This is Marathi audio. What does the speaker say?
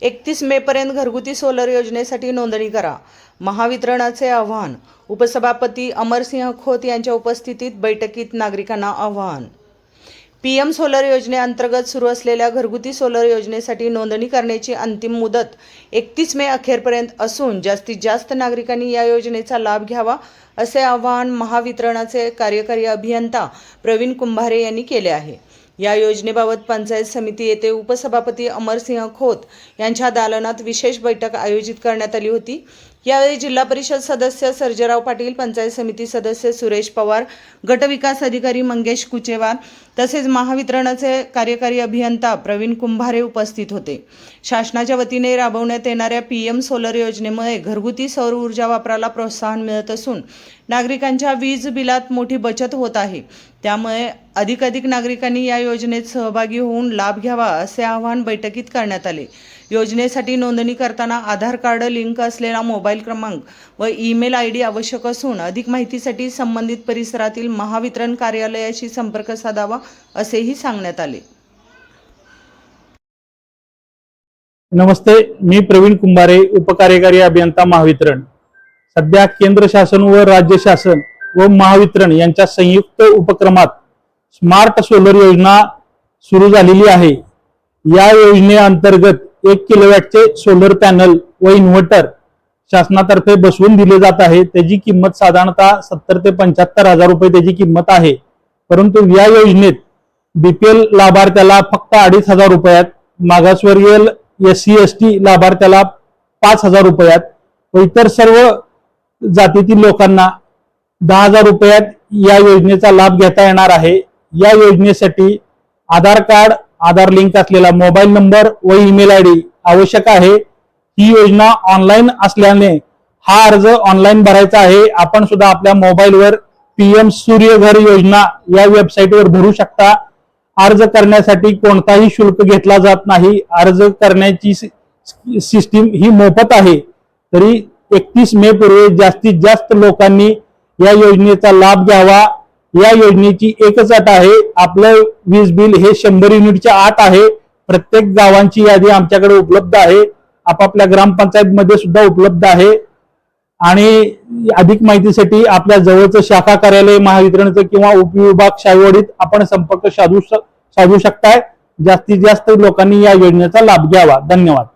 31 मे पर्यंत घरगुती सोलर योजनेसाठी नोंदणी करा. महावितरणचे आवाहन. उपसभापती अमरसिंह खोत यांच्या उपस्थितीत बैठकीत नागरिकांना आवाहन. PM सोलर योजनेअंतर्गत सुरू असलेल्या घरगुती सोलर योजनेसाठी नोंदणी करण्याची अंतिम मुदत 31 मे अखेरपर्यंत असून जास्तीत जास्त नागरिकांनी या योजनेचा लाभ घ्यावा असे आवाहन महावितरणचे कार्यकारी अभियंता प्रवीण कुंभारे यांनी केले आहे. या योजनेबाबत पंचायत समिती येथे उपसभापती अमरसिंह खोत यांच्या दालनात विशेष बैठक आयोजित करण्यात आली होती. यावेळी जिल्हा परिषद सदस्य सर्जेराव पाटील, पंचायत समिती सदस्य सुरेश पवार, गट विकास अधिकारी मंगेश कुचेवार तसेच महावितरणचे कार्यकारी अभियंता प्रवीण कुंभारे उपस्थित होते. शासनाच्या वतीने राबवण्यात येणाऱ्या PM सोलर योजनेमुळे घरगुती सौर ऊर्जा वापराला प्रोत्साहन मिळत असून नागरिकांच्या वीज बिलात मोठी बचत होत आहे. त्यामुळे अधिकाधिक नागरिकांनी या योजनेत सहभागी होऊन लाभ घ्यावा असे आवाहन बैठकीत करण्यात आले. योजनेसाठी नोंदणी करताना आधार कार्ड लिंक असलेला मोबाईल क्रमांक व ईमेल ID आवश्यक असून अधिक माहितीसाठी संबंधित परिसरातील महावितरण कार्यालयाशी संपर्क साधावा असेही सांगण्यात आले. नमस्ते, मी प्रवीण कुंभारे, उपकार्यकारी अभियंता महावितरण. सध्या केंद्र शासन व राज्य शासन व महावितरण यांच्या संयुक्त उपक्रमात स्मार्ट सोलर योजना सुरू झालेली आहे. या योजनेअंतर्गत 1 किलोवॅटचे सोलर पॅनल व इन्व्हर्टर शासनातर्फे बसवून दिले जात आहे. त्याची किंमत साधारणतः 70 ते 75 हजार रुपये त्याची किंमत आहे. परंतु या योजनेत BPL लाभार्थ्याला फक्त 2,500 रुपयात, मागासवर्गीय SC ST लाभार्थ्याला 5,000 रुपयात व इतर सर्व जातीतील लोकांना 10,000 रुपयात या योजनेचा लाभ घेता येणार आहे. या योजनेसाठी आधार कार्ड, आधार लिंक असलेला मोबाईल नंबर व ईमेल ID आवश्यक आहे. ही योजना ऑनलाईन असल्याने हा अर्ज ऑनलाईन भरायचा आहे. आपण सुद्धा आपल्या मोबाईलवर PM सूर्यघर योजना या वेबसाईटवर भरू शकता. अर्ज करण्यासाठी कोणताही शुल्क घेतला जात नाही. अर्ज करण्याची सिस्टीम ही मोफत आहे. तरी 31 मे पूर्वी जास्तीत जास्त लोकांनी या योजनेचा लाभ घ्यावा. या योजनेची एकच अट आहे, आपलं वीज बिल हे 100 युनिटच्या आत आहे. प्रत्येक गावांची यादी आमच्याकडे उपलब्ध आहे, आपापल्या ग्रामपंचायत मध्ये सुद्धा उपलब्ध आहे. आणि अधिक माहितीसाठी आपल्या जवळचं शाखा कार्यालय महावितरणचं किंवा उपविभाग शाहीवाडीत आपण संपर्क साधू शकताय. जास्तीत जास्त लोकांनी या योजनेचा लाभ घ्यावा. धन्यवाद.